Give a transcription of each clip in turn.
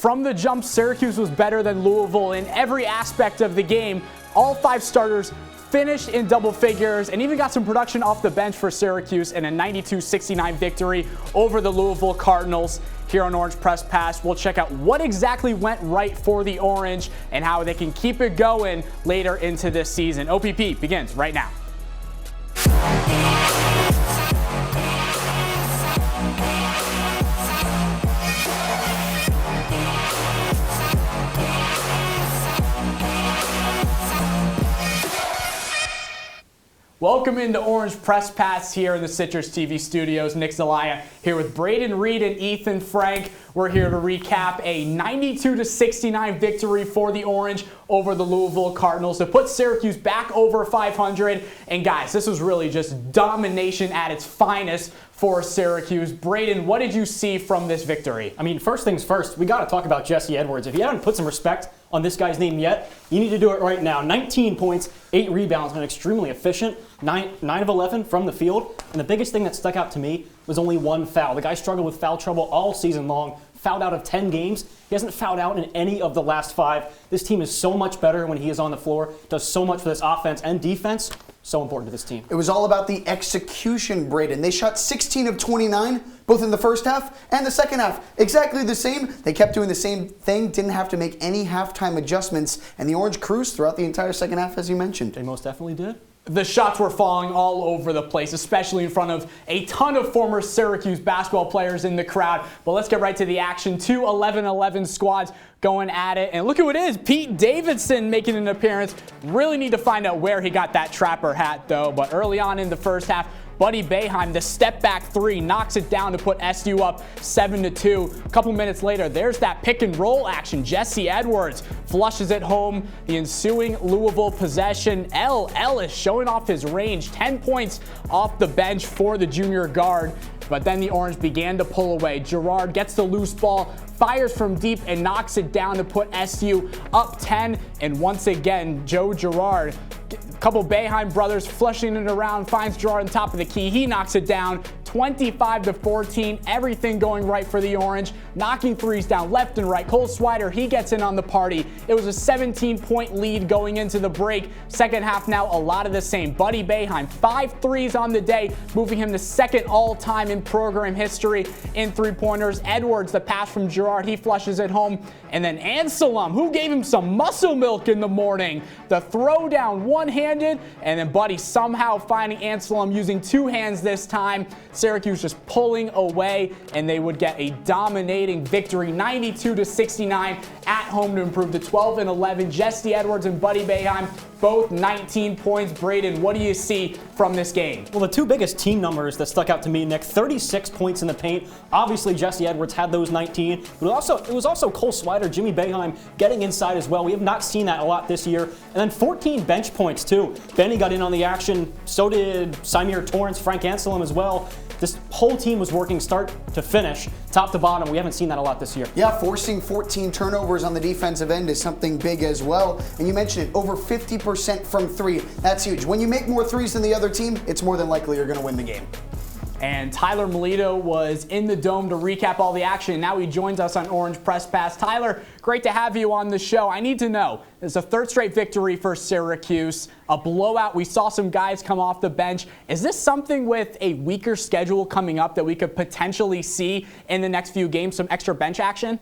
From the jump, Syracuse was better than Louisville in every aspect of the game. All 5 starters finished in double figures and even got some production off the bench for Syracuse in a 92-69 victory over the Louisville Cardinals. Here on Orange Press Pass, we'll check out what exactly went right for the Orange and how they can keep it going later into this season. OPP begins right now. Welcome into Orange Press Pass here in the CitrusTV studios. Nick Zelaya here with Braden, Reed, and Ethan Frank. We're here to recap a 92-69 victory for the Orange over the Louisville Cardinals to put Syracuse back over 500. And guys, this was really just domination at its finest for Syracuse. Braden, what did you see from this victory? I mean, first things first, we got to talk about Jesse Edwards. If you haven't put some respect on this guy's name yet, you need to do it right now. 19 points, 8 rebounds, been extremely efficient, 9 of 11 from the field. And the biggest thing that stuck out to me was only 1 foul. The guy struggled with foul trouble all season long, fouled out of 10 games. He hasn't fouled out in any of the last 5. This team is so much better when he is on the floor, does so much for this offense and defense. So important to this team. It was all about the execution, Braden. They shot 16 of 29, both in the first half and the second half. Exactly the same. They kept doing the same thing, didn't have to make any halftime adjustments, and the Orange cruised throughout the entire second half, as you mentioned. They most definitely did. The shots were falling all over the place, especially in front of a ton of former Syracuse basketball players in the crowd. But let's get right to the action. 2 11-11 squads going at it. And look who it is, Pete Davidson making an appearance. Really need to find out where he got that Trapper hat, though. But early on in the first half, Buddy Boeheim, the step-back 3, knocks it down to put SU up 7-2. A couple minutes later, there's that pick-and-roll action. Jesse Edwards flushes it home. The ensuing Louisville possession. Ellis showing off his range. 10 points off the bench for the junior guard. But then the Orange began to pull away. Girard gets the loose ball, fires from deep, and knocks it down to put SU up 10. And once again, Joe Girard, a couple Boeheim brothers flushing it around, finds Girard on top of the key. He knocks it down 25-14. Everything going right for the Orange. Knocking threes down left and right. Cole Swider, he gets in on the party. It was a 17-point lead going into the break. Second half now, a lot of the same. Buddy Boeheim, 5 threes on the day, moving him to second all-time in program history in three-pointers. Edwards, the pass from Girard, he flushes it home. And then Anselm, who gave him some muscle milk in the morning. The throw down one-handed, and then Buddy somehow finding Anselm using 2 hands this time. Syracuse just pulling away, and they would get a dominating victory, 92-69 at home to improve to 12-11. Jesse Edwards and Buddy Boeheim, both 19 points. Braden, what do you see from this game? Well, the 2 biggest team numbers that stuck out to me, Nick, 36 points in the paint. Obviously, Jesse Edwards had those 19, but it was also Cole Swider, Jimmy Boeheim getting inside as well. We have not seen that a lot this year. And then 14 bench points, too. Benny got in on the action. So did Symir Torrance, Frank Anselm as well. This whole team was working start to finish, top to bottom. We haven't seen that a lot this year. Yeah, forcing 14 turnovers on the defensive end is something big as well. And you mentioned it, over 50% from 3. That's huge. When you make more threes than the other team, it's more than likely you're going to win the game. And Tyler Melito was in the Dome to recap all the action. Now he joins us on Orange Press Pass. Tyler, great to have you on the show. I need to know, it's a 3rd straight victory for Syracuse, a blowout. We saw some guys come off the bench. Is this something with a weaker schedule coming up that we could potentially see in the next few games, some extra bench action?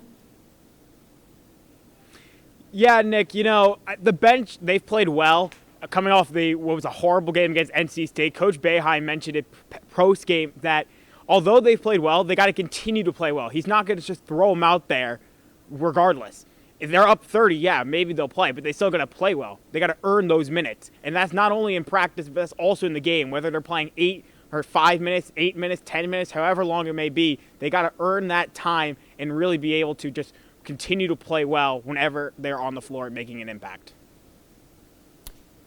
Yeah, Nick, you know, the bench, they've played well. Coming off what was a horrible game against NC State, Coach Boeheim mentioned it post-game that although they've played well, they got to continue to play well. He's not going to just throw them out there regardless. If they're up 30, yeah, maybe they'll play, but they still got to play well. They got to earn those minutes, and that's not only in practice, but that's also in the game. Whether they're playing 8 or 5 minutes, 8 minutes, 10 minutes, however long it may be, they got to earn that time and really be able to just continue to play well whenever they're on the floor making an impact.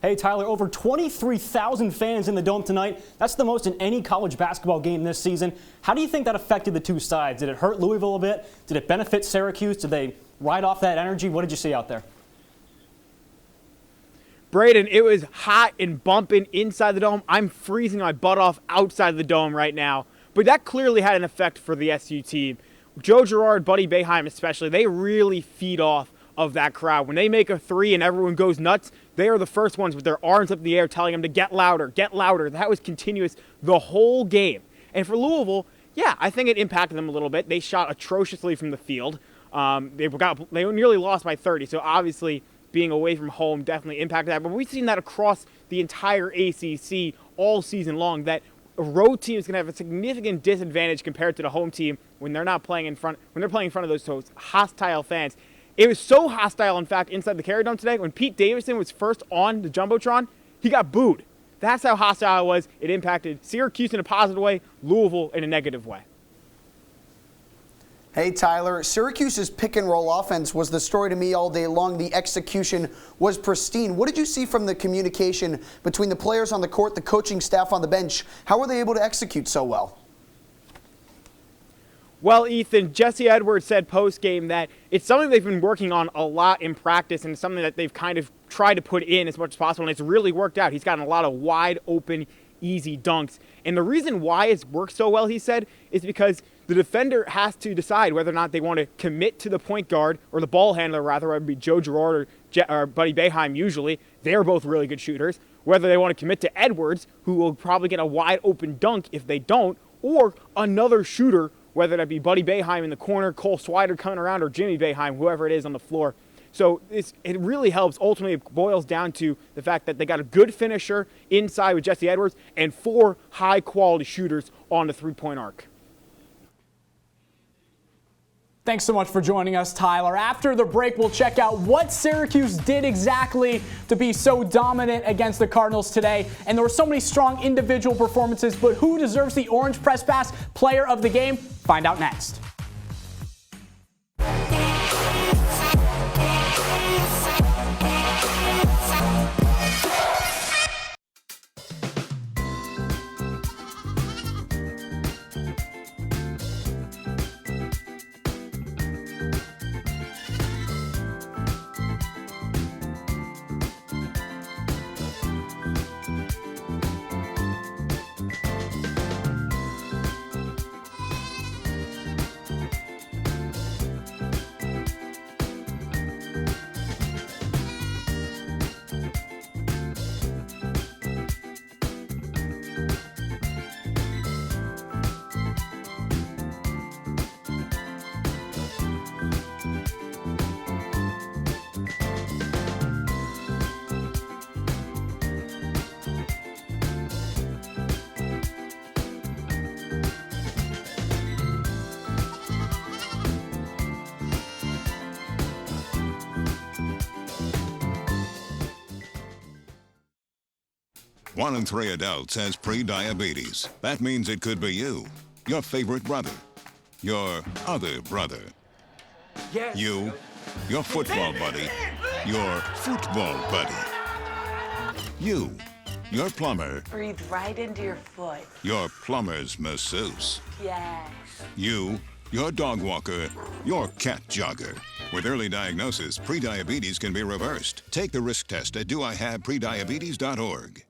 Hey, Tyler, over 23,000 fans in the Dome tonight. That's the most in any college basketball game this season. How do you think that affected the 2 sides? Did it hurt Louisville a bit? Did it benefit Syracuse? Did they ride off that energy? What did you see out there? Braden, it was hot and bumping inside the Dome. I'm freezing my butt off outside the Dome right now. But that clearly had an effect for the SU team. Joe Girard, Buddy Boeheim especially, they really feed off of that crowd. When they make a three and everyone goes nuts, they are the first ones with their arms up in the air telling them to get louder, get louder. That was continuous the whole game. And for Louisville, yeah, I think it impacted them a little bit. They shot atrociously from the field. They nearly lost by 30, so obviously being away from home definitely impacted that. But we've seen that across the entire ACC all season long, that a road team is going to have a significant disadvantage compared to the home team when they're not playing in front. When they're playing in front of those hostile fans. It was so hostile, in fact, inside the Carrier Dome today. When Pete Davidson was first on the Jumbotron, he got booed. That's how hostile it was. It impacted Syracuse in a positive way, Louisville in a negative way. Hey, Tyler, Syracuse's pick-and-roll offense was the story to me all day long. The execution was pristine. What did you see from the communication between the players on the court, the coaching staff on the bench? How were they able to execute so well? Well, Ethan, Jesse Edwards said post-game that it's something they've been working on a lot in practice, and it's something that they've kind of tried to put in as much as possible, and it's really worked out. He's gotten a lot of wide-open, easy dunks. And the reason why it's worked so well, he said, is because the defender has to decide whether or not they want to commit to the point guard, or the ball handler, rather, whether it be Joe Girard or Buddy Boeheim usually. They're both really good shooters. Whether they want to commit to Edwards, who will probably get a wide-open dunk if they don't, or another shooter, whether that be Buddy Boeheim in the corner, Cole Swider coming around, or Jimmy Boeheim, whoever it is on the floor. So it really helps. Ultimately, it boils down to the fact that they got a good finisher inside with Jesse Edwards and 4 high-quality shooters on the three-point arc. Thanks so much for joining us, Tyler. After the break, we'll check out what Syracuse did exactly to be so dominant against the Cardinals today. And there were so many strong individual performances, but who deserves the Orange Press Pass Player of the Game? Find out next. One in 3 adults has pre-diabetes. That means it could be you, your favorite brother, your other brother, you, your football buddy, your football buddy, you, your plumber, Breathe right into your foot. your plumber's masseuse, Yes. you, your dog walker, your cat jogger. With early diagnosis, pre-diabetes can be reversed. Take the risk test at doihaveprediabetes.org.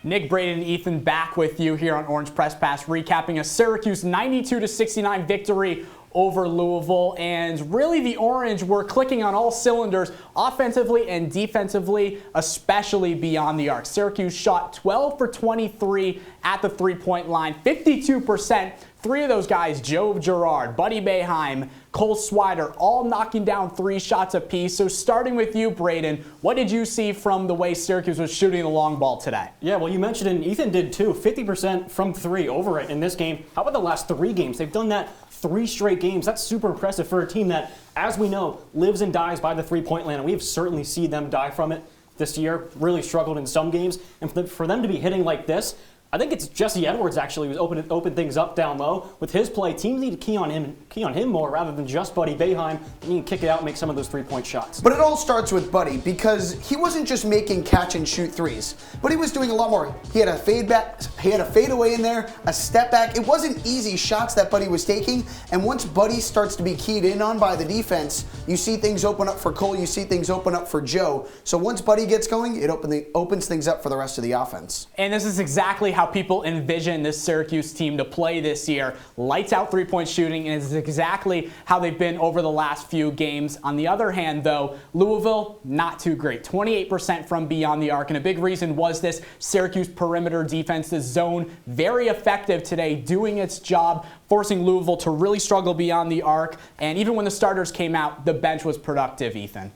Nick, Braden, and Ethan back with you here on Orange Press Pass, recapping a Syracuse 92-69 victory over Louisville. And really the Orange were clicking on all cylinders offensively and defensively, especially beyond the arc. Syracuse shot 12 for 23 at the three-point line, 52%. 3 of those guys, Joe Girard, Buddy Boeheim, Cole Swider, all knocking down 3 shots apiece. So starting with you, Braden, what did you see from the way Syracuse was shooting the long ball today? Yeah, well, you mentioned it, and Ethan did too. 50% from 3 over it in this game. How about the last 3 games? They've done that 3 straight games. That's super impressive for a team that, as we know, lives and dies by the three-point land. And we've certainly seen them die from it this year. Really struggled in some games. And for them to be hitting like this, I think it's Jesse Edwards actually who's opened things up down low. With his play, teams need to key on him more rather than just Buddy Boeheim. And you can kick it out and make some of those three-point shots. But it all starts with Buddy, because he wasn't just making catch-and-shoot threes, but he was doing a lot more. He had a fade back, he had a fadeaway in there, a step back. It wasn't easy shots that Buddy was taking, and once Buddy starts to be keyed in on by the defense, you see things open up for Cole, you see things open up for Joe. So once Buddy gets going, it opens things up for the rest of the offense. And this is exactly how people envision this Syracuse team to play this year. Lights out three-point shooting, and it's exactly how they've been over the last few games. On the other hand, though, Louisville, not too great. 28% from beyond the arc, and a big reason was this Syracuse perimeter defense, the zone, very effective today, doing its job, forcing Louisville to really struggle beyond the arc. And even when the starters came out, the bench was productive, Ethan.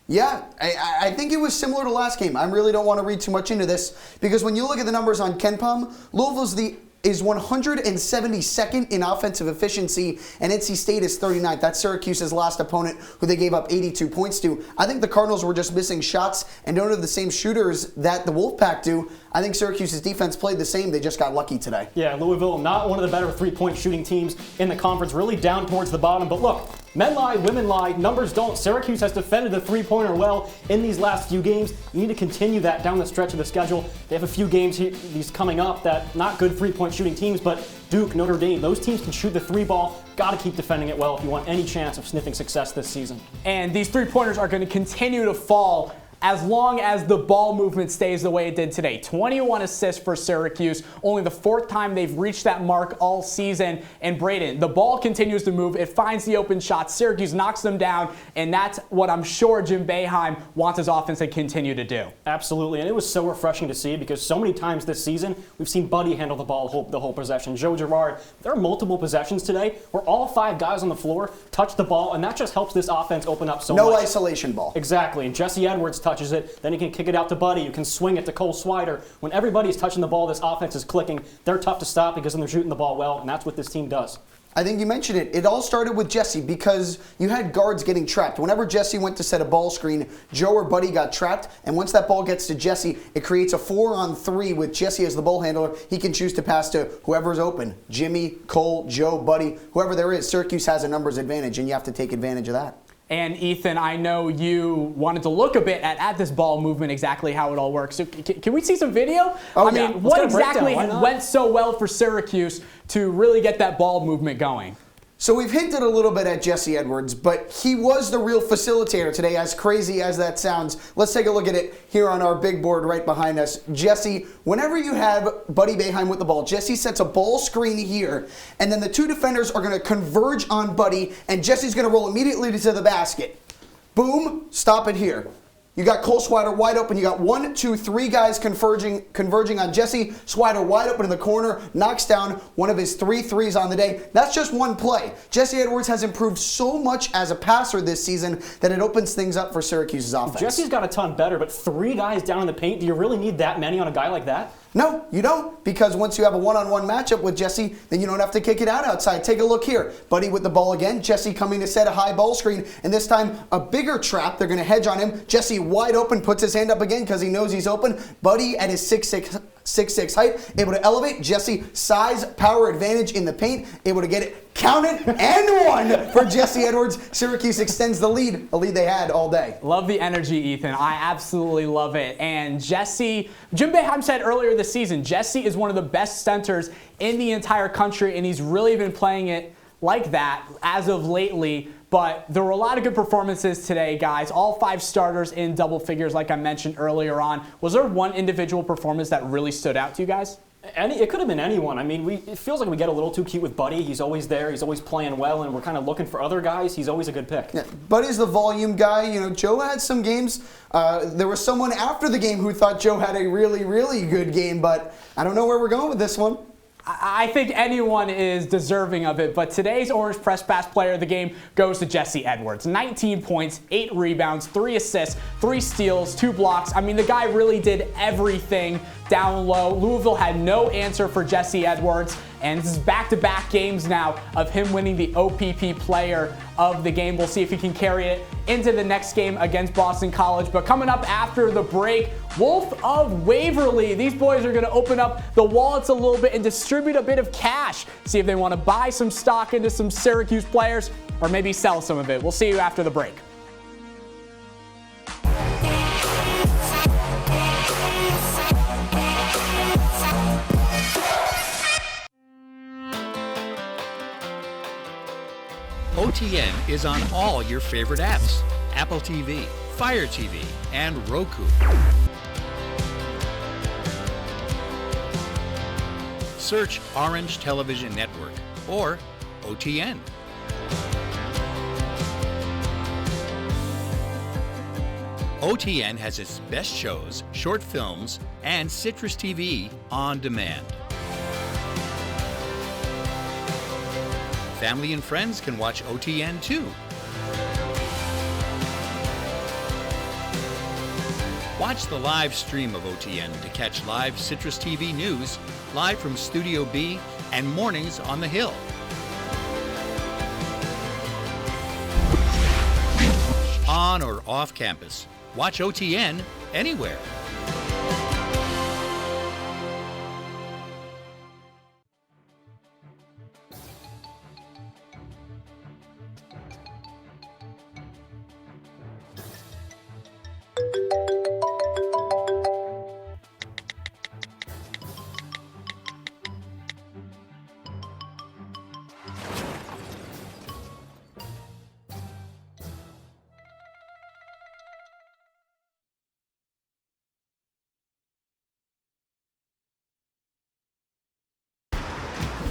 Yeah, I think it was similar to last game. I really don't want to read too much into this because when you look at the numbers on KenPom, Louisville's is 172nd in offensive efficiency, and NC State is 39th. That's Syracuse's last opponent, who they gave up 82 points to. I think the Cardinals were just missing shots and don't have the same shooters that the Wolfpack do. I think Syracuse's defense played the same. They just got lucky today. Yeah, Louisville, not one of the better three-point shooting teams in the conference, really down towards the bottom. But look, men lie, women lie, numbers don't. Syracuse has defended the three-pointer well in these last few games. You need to continue that down the stretch of the schedule. They have a few games these coming up that not good three-point shooting teams, but Duke, Notre Dame, those teams can shoot the three ball. Got to keep defending it well if you want any chance of sniffing success this season. And these three-pointers are going to continue to fall as long as the ball movement stays the way it did today. 21 assists for Syracuse, only the fourth time they've reached that mark all season. And Braden, the ball continues to move. It finds the open shots. Syracuse knocks them down, and that's what I'm sure Jim Boeheim wants his offense to continue to do. Absolutely, and it was so refreshing to see because so many times this season, we've seen Buddy handle the ball the whole possession. Joe Girard, there are multiple possessions today where all five guys on the floor touch the ball, and that just helps this offense open up so much. No isolation ball. Exactly, and Jesse Edwards touches it, then he can kick it out to Buddy, you can swing it to Cole Swider. When everybody's touching the ball, this offense is clicking. They're tough to stop because then they're shooting the ball well, and that's what this team does. I think you mentioned it. It all started with Jesse because you had guards getting trapped. Whenever Jesse went to set a ball screen, Joe or Buddy got trapped, and once that ball gets to Jesse, it creates a 4-on-3 with Jesse as the ball handler. He can choose to pass to whoever's open. Jimmy, Cole, Joe, Buddy, whoever there is. Syracuse has a numbers advantage, and you have to take advantage of that. And Ethan, I know you wanted to look a bit at this ball movement, exactly how it all works. So can we see some video? Oh, I mean, what exactly went so well for Syracuse to really get that ball movement going? So we've hinted a little bit at Jesse Edwards, but he was the real facilitator today, as crazy as that sounds. Let's take a look at it here on our big board right behind us. Jesse, whenever you have Buddy Boeheim with the ball, Jesse sets a ball screen here, and then the two defenders are going to converge on Buddy, and Jesse's going to roll immediately to the basket. Boom, stop it here. You got Cole Swider wide open. You got 1, 2, 3 guys converging on Jesse. Swider wide open in the corner, knocks down one of his 3 threes on the day. That's just one play. Jesse Edwards has improved so much as a passer this season that it opens things up for Syracuse's offense. Jesse's got a ton better, but 3 guys down in the paint, do you really need that many on a guy like that? No, you don't, because once you have a one-on-one matchup with Jesse, then you don't have to kick it out outside. Take a look here. Buddy with the ball again. Jesse coming to set a high ball screen, and this time a bigger trap. They're going to hedge on him. Jesse wide open, puts his hand up again because he knows he's open. Buddy at his 6'6" height, able to elevate. Jesse, size, power advantage in the paint, able to get it counted and one for Jesse Edwards. Syracuse extends the lead, a lead they had all day. Love the energy, Ethan. I absolutely love it. And Jesse, Jim Boeheim said earlier this season, Jesse is one of the best centers in the entire country, and he's really been playing it like that as of lately. But there were a lot of good performances today, guys. All 5 starters in double figures, like I mentioned earlier on. Was there one individual performance that really stood out to you guys? It could have been anyone. I mean, it feels like we get a little too cute with Buddy. He's always there. He's always playing well, and we're kind of looking for other guys. He's always a good pick. Yeah, Buddy's the volume guy. You know, Joe had some games. There was someone after the game who thought Joe had a really, really good game, but I don't know where we're going with this one. I think anyone is deserving of it, but today's Orange Press Pass player of the game goes to Jesse Edwards. 19 points, 8 rebounds, 3 assists, 3 steals, 2 blocks. I mean, the guy really did everything down low. Louisville had no answer for Jesse Edwards, and this is back-to-back games now of him winning the OPP player of the game. We'll see if he can carry it into the next game against Boston College. But coming up after the break, Wolf of Waverly. These boys are going to open up the wallets a little bit and distribute a bit of cash. See if they want to buy some stock into some Syracuse players or maybe sell some of it. We'll see you after the break. OTN is on all your favorite apps: Apple TV, Fire TV, and Roku. Search Orange Television Network or OTN. OTN has its best shows, short films, and CitrusTV on demand. Family and friends can watch OTN too. Watch the live stream of OTN to catch live CitrusTV news, live from Studio B, and mornings on the Hill. On or off campus, watch OTN anywhere.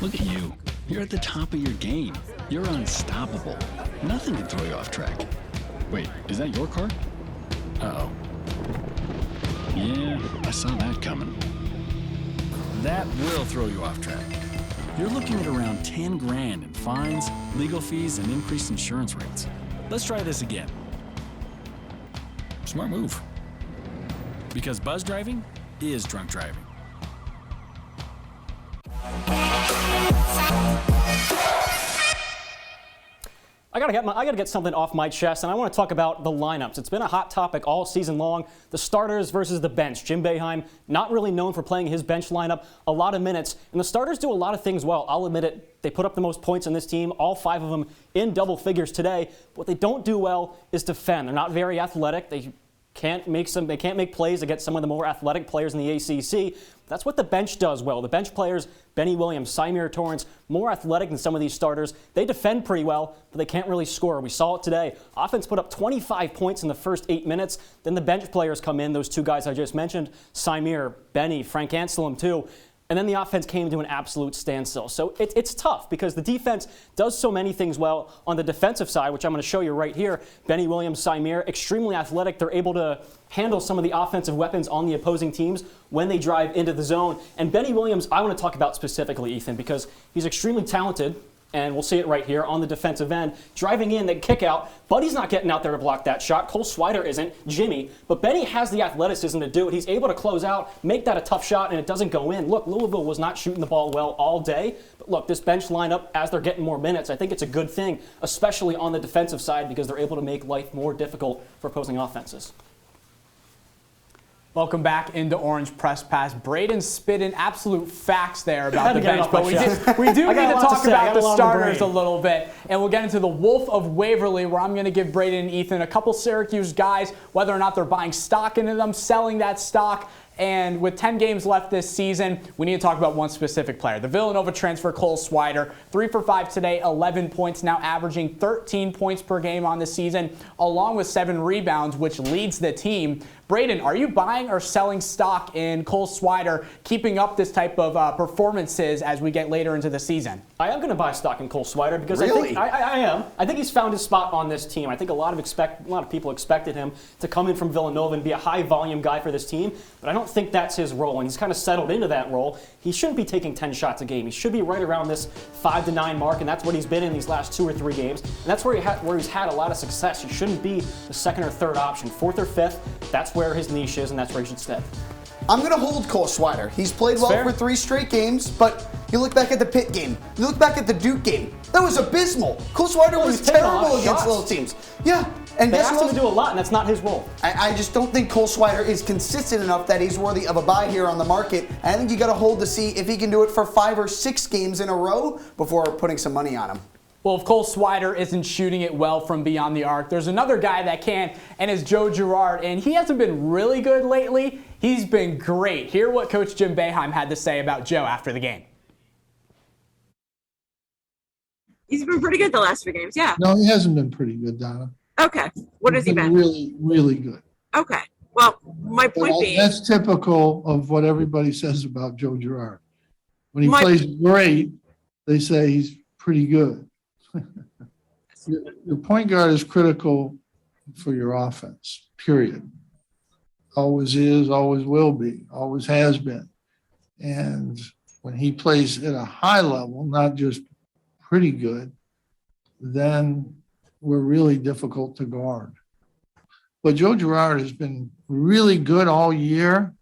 Look at you. You're at the top of your game. You're unstoppable. Nothing can throw you off track. Wait, is that your car? Uh-oh. Yeah, I saw that coming. That will throw you off track. You're looking at around 10 grand in fines, legal fees, and increased insurance rates. Let's try this again. Smart move. Because buzz driving is drunk driving. I gotta get something off my chest, and I want to talk about the lineups. It's been a hot topic all season long. The starters versus the bench. Jim Boeheim, not really known for playing his bench lineup a lot of minutes, and the starters do a lot of things well. I'll admit it. They put up the most points on this team, all 5 of them in double figures today. What they don't do well is defend. They're not very athletic. They can't make plays against some of the more athletic players in the ACC. That's what the bench does well. The bench players, Benny Williams, Symir Torrance, more athletic than some of these starters. They defend pretty well, but they can't really score. We saw it today. Offense put up 25 points in the first 8 minutes. Then the bench players come in, those 2 guys I just mentioned, Symir, Benny, Frank Anselm too. And then the offense came to an absolute standstill. So it's tough because the defense does so many things well. On the defensive side, which I'm going to show you right here, Benny Williams, Symir, extremely athletic. They're able to handle some of the offensive weapons on the opposing teams when they drive into the zone. And Benny Williams, I want to talk about specifically, Ethan, because he's extremely talented. And we'll see it right here on the defensive end. Driving in, the kick out. Buddy's not getting out there to block that shot. Cole Swider isn't. Jimmy. But Benny has the athleticism to do it. He's able to close out, make that a tough shot, and it doesn't go in. Look, Louisville was not shooting the ball well all day. But look, this bench lineup, as they're getting more minutes, I think it's a good thing, especially on the defensive side because they're able to make life more difficult for opposing offenses. Welcome back into Orange Press Pass. Braden spitting absolute facts there about the bench, but we do need to talk about the starters a little bit, and we'll get into the Wolf of Waverly, where I'm going to give Braden and Ethan a couple Syracuse guys, whether or not they're buying stock into them, selling that stock. And with 10 games left this season, we need to talk about one specific player. The Villanova transfer, Cole Swider, 3 for 5 today, 11 points, now averaging 13 points per game on the season, along with 7 rebounds, which leads the team. Braden, are you buying or selling stock in Cole Swider, keeping up this type of performances as we get later into the season? I am going to buy stock in Cole Swider because Really? I am. I think he's found his spot on this team. I think a lot of people expected him to come in from Villanova and be a high-volume guy for this team, but I don't think that's his role, and he's kind of settled into that role. He shouldn't be taking 10 shots a game. He should be right around this 5 to 9 mark, and that's what he's been in these last 2 or 3 games, and that's where he's had a lot of success. He shouldn't be the 2nd or 3rd option. 4th or 5th, that's where his niche is, and that's where he should stay. I'm going to hold Cole Swider. He's played well for 3 straight games, but you look back at the Pitt game. You look back at the Duke game. That was abysmal. Cole Swider was terrible against little teams. Yeah. And they asked him to do a lot, and that's not his role. I just don't think Cole Swider is consistent enough that he's worthy of a buy here on the market. And I think you got to hold to see if he can do it for 5 or 6 games in a row before putting some money on him. Well, if Cole Swider isn't shooting it well from beyond the arc, there's another guy that can, and it's Joe Girard. And he hasn't been really good lately. He's been great. Hear what Coach Jim Boeheim had to say about Joe after the game. He's been pretty good the last 3 games, yeah. No, he hasn't been pretty good, Donna. Okay. What has he been? Really, really good. Okay. Well, my point being. That's typical of what everybody says about Joe Girard. When he plays great, they say he's pretty good. Your point guard is critical for your offense, period. Always is, always will be, always has been. And when he plays at a high level, not just pretty good, then we're really difficult to guard. But Joe Girard has been really good all year,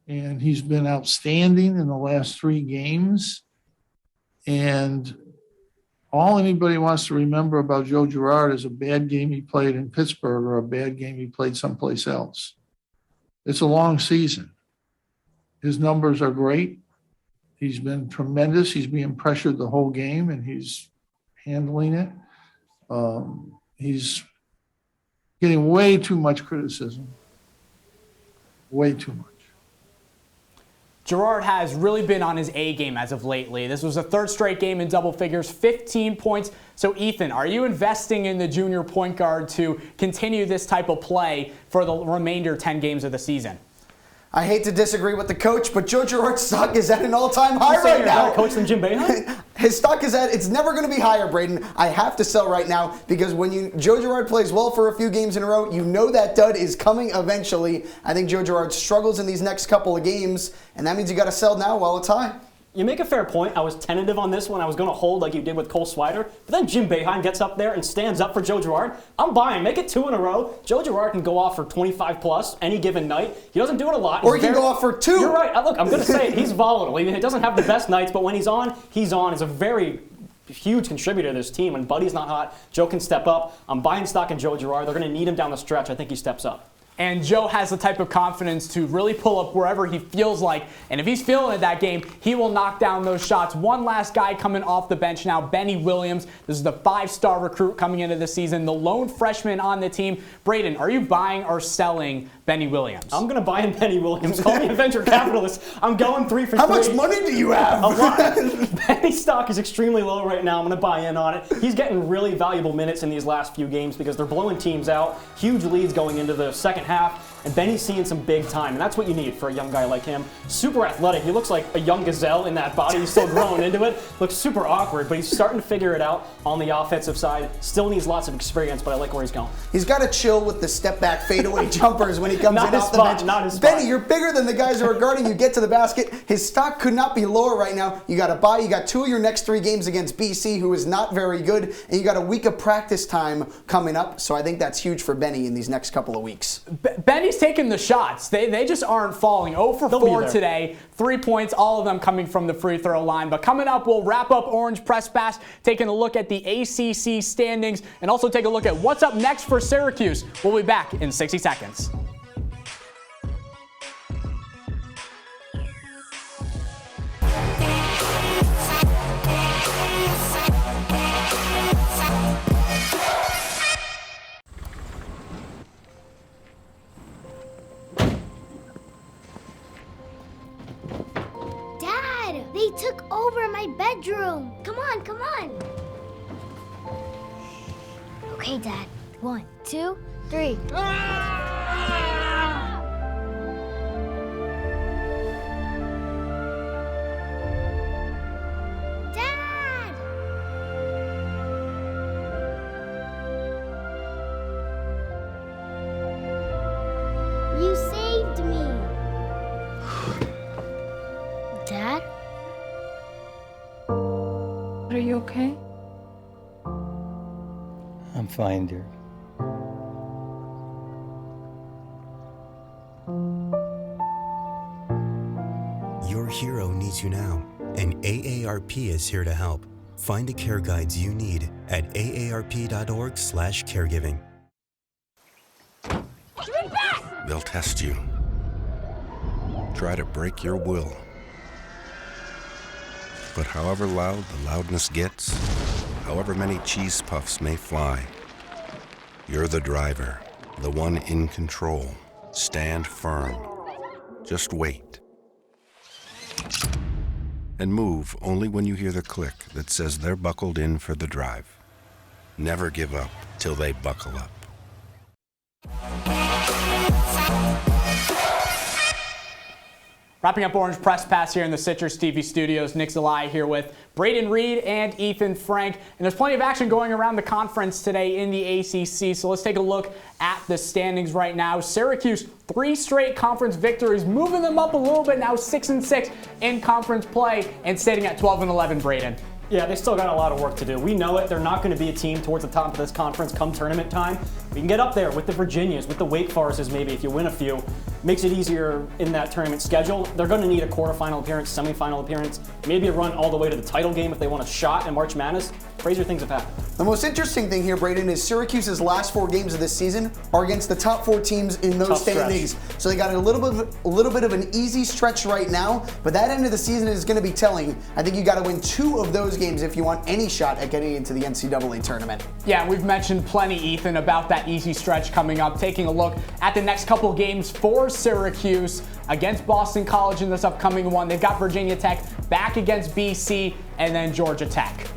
and he's been outstanding in the last 3 games. And all anybody wants to remember about Joe Girard is a bad game he played in Pittsburgh or a bad game he played someplace else. It's a long season. His numbers are great. He's been tremendous. He's being pressured the whole game, and he's handling it. He's getting way too much criticism. Way too much. Girard has really been on his A game as of lately. This was the 3rd straight game in double figures, 15 points. So Ethan, are you investing in the junior point guard to continue this type of play for the remainder 10 games of the season? I hate to disagree with the coach, but Joe Girard's stock is at an all-time high right now. Coach than Jim Boeheim? His stock is it's never going to be higher, Braden. I have to sell right now because when Joe Girard plays well for a few games in a row, you know that dud is coming eventually. I think Joe Girard struggles in these next couple of games, and that means you got to sell now while it's high. You make a fair point. I was tentative on this one. I was going to hold like you did with Cole Swider. But then Jim Boeheim gets up there and stands up for Joe Girard. I'm buying. Make it 2 in a row. Joe Girard can go off for 25 plus any given night. He doesn't do it a lot. Or he can go off for 2. You're right. Look, I'm going to say it. He's volatile. He doesn't have the best nights, but when he's on, he's on. He's a very huge contributor to this team. When Buddy's not hot, Joe can step up. I'm buying stock in Joe Girard. They're going to need him down the stretch. I think he steps up. And Joe has the type of confidence to really pull up wherever he feels like. And if he's feeling it that game, he will knock down those shots. One last guy coming off the bench now, Benny Williams. This is the 5-star recruit coming into the season, the lone freshman on the team. Braden, are you buying or selling Benny Williams? I'm going to buy in Benny Williams. Call me a venture capitalist. I'm going 3 for 3. How much money do you have? A lot. Benny's stock is extremely low right now. I'm going to buy in on it. He's getting really valuable minutes in these last few games because they're blowing teams out. Huge leads going into the second half. And Benny's seeing some big time, and that's what you need for a young guy like him. Super athletic. He looks like a young gazelle in that body. He's still growing into it. Looks super awkward, but he's starting to figure it out on the offensive side. Still needs lots of experience, but I like where he's going. He's got to chill with the step-back fadeaway jumpers when he comes in off the bench. Not his spot. Benny, you're bigger than the guys who are guarding you. Get to the basket. His stock could not be lower right now. You got to buy. You got 2 of your next 3 games against BC, who is not very good, and you got a week of practice time coming up. So I think that's huge for Benny in these next couple of weeks. Benny's taking the shots. They just aren't falling. 0 for 4 today. 3 points, all of them coming from the free throw line. But coming up, we'll wrap up Orange Press Pass, taking a look at the ACC standings, and also take a look at what's up next for Syracuse. We'll be back in 60 seconds. They took over my bedroom. Come on, come on. Okay, Dad. 1, 2, 3. Dad! You saved me. Dad? Are you okay? I'm fine, dear. Your hero needs you now, and AARP is here to help. Find the care guides you need at aarp.org/caregiving. They'll test you. Try to break your will. But however loud the loudness gets, however many cheese puffs may fly, you're the driver, the one in control. Stand firm. Just wait. And move only when you hear the click that says they're buckled in for the drive. Never give up till they buckle up. Wrapping up Orange Press Pass here in the Citrus TV studios. Nick Zelaya here with Braden Reed and Ethan Frank. And there's plenty of action going around the conference today in the ACC. So let's take a look at the standings right now. Syracuse, 3 straight conference victories, moving them up a little bit now, 6-6 in conference play and sitting at 12-11, Braden. Yeah, they still got a lot of work to do. We know it. They're not going to be a team towards the top of this conference come tournament time. We can get up there with the Virginias, with the Wake Forests maybe if you win a few. Makes it easier in that tournament schedule. They're going to need a quarterfinal appearance, semifinal appearance, maybe a run all the way to the title game if they want a shot in March Madness. Crazier things have happened. The most interesting thing here, Braden, is Syracuse's last 4 games of this season are against the top 4 teams in those standings. So they got a little bit of an easy stretch right now, but that end of the season is going to be telling. I think you got to win 2 of those games if you want any shot at getting into the NCAA tournament. Yeah, we've mentioned plenty, Ethan, about that easy stretch coming up. Taking a look at the next couple games for Syracuse against Boston College in this upcoming one. They've got Virginia Tech back against BC and then Georgia Tech.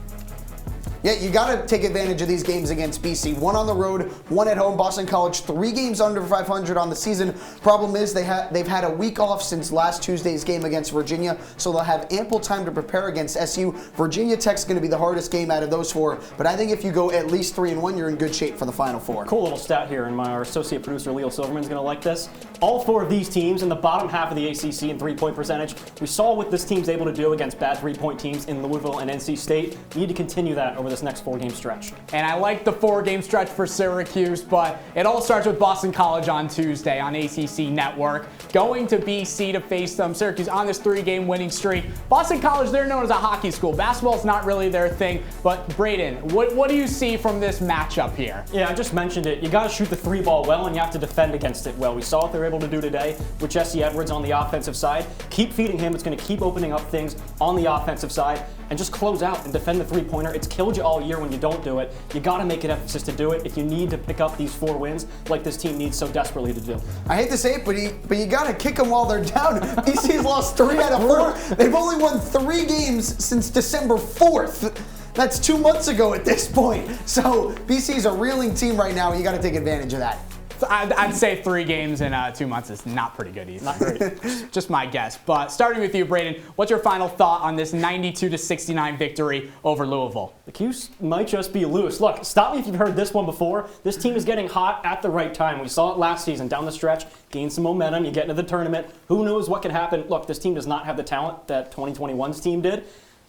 Yeah, you got to take advantage of these games against BC. 1 on the road, 1 at home. Boston College, 3 games under 500 on the season. Problem is they've had a week off since last Tuesday's game against Virginia, so they'll have ample time to prepare against SU. Virginia Tech's going to be the hardest game out of those 4, but I think if you go at least 3-1, you're in good shape for the Final Four. Cool little stat here, and our associate producer Leo Silverman's going to like this. All 4 of these teams in the bottom half of the ACC in 3-point percentage. We saw what this team's able to do against bad 3-point teams in Louisville and NC State. You need to continue that over this next 4-game stretch. And I like the 4-game stretch for Syracuse, but it all starts with Boston College on Tuesday on ACC Network. Going to BC to face them. Syracuse on this 3-game winning streak. Boston College, they're known as a hockey school. Basketball's not really their thing, but Braden, what do you see from this matchup here? Yeah, I just mentioned it. You got to shoot the 3 ball well, and you have to defend against it well. We saw what they were able to do today with Jesse Edwards on the offensive side. Keep feeding him. It's going to keep opening up things on the offensive side, and just close out and defend the 3-pointer. It's killed you all year when you don't do it. You got to make an emphasis to do it if you need to pick up these 4 wins like this team needs so desperately to do. I hate to say it, but you got to kick them while they're down. BC's lost 3 out of 4. They've only won 3 games since December 4th. That's 2 months ago at this point. So BC's a reeling team right now. You got to take advantage of that. I'd say 3 games in 2 months is not pretty good either. Not great. Just my guess. But starting with you, Braden, what's your final thought on this 92-69 victory over Louisville? The Cuse might just be loose. Look, stop me if you've heard this one before. This team is getting hot at the right time. We saw it last season down the stretch. Gain some momentum. You get into the tournament. Who knows what can happen? Look, this team does not have the talent that 2021's team did.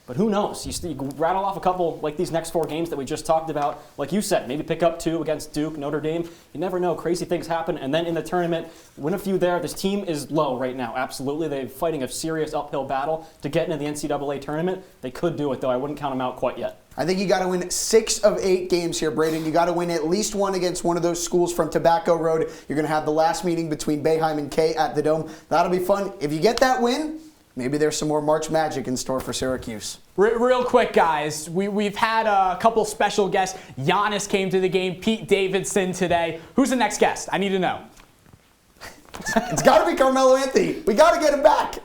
But who knows? You rattle off a couple like these next 4 games that we just talked about. Like you said, maybe pick up 2 against Duke, Notre Dame. You never know. Crazy things happen. And then in the tournament, win a few there. This team is low right now. Absolutely. They're fighting a serious uphill battle to get into the NCAA tournament. They could do it, though. I wouldn't count them out quite yet. I think you got to win 6 of 8 games here, Braden. You got to win at least 1 against one of those schools from Tobacco Road. You're going to have the last meeting between Boeheim and K at the Dome. That'll be fun. If you get that win, maybe there's some more March magic in store for Syracuse. Real quick, guys, we've had a couple special guests. Giannis came to the game, Pete Davidson today. Who's the next guest? I need to know. It's got to be Carmelo Anthony. We got to get him back.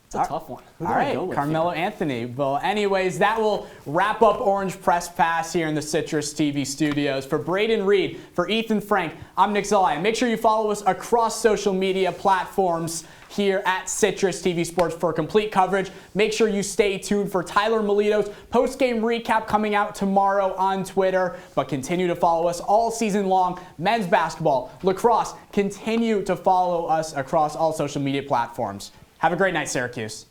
It's a tough one. All right, Carmelo Anthony. Well, anyways, that will wrap up Orange Press Pass here in the Citrus TV studios. For Braden Reed, for Ethan Frank, I'm Nick Zelaya. Make sure you follow us across social media platforms here at Citrus TV Sports for complete coverage. Make sure you stay tuned for Tyler Melito's post-game recap coming out tomorrow on Twitter. But continue to follow us all season long. Men's basketball, lacrosse, continue to follow us across all social media platforms. Have a great night, Syracuse.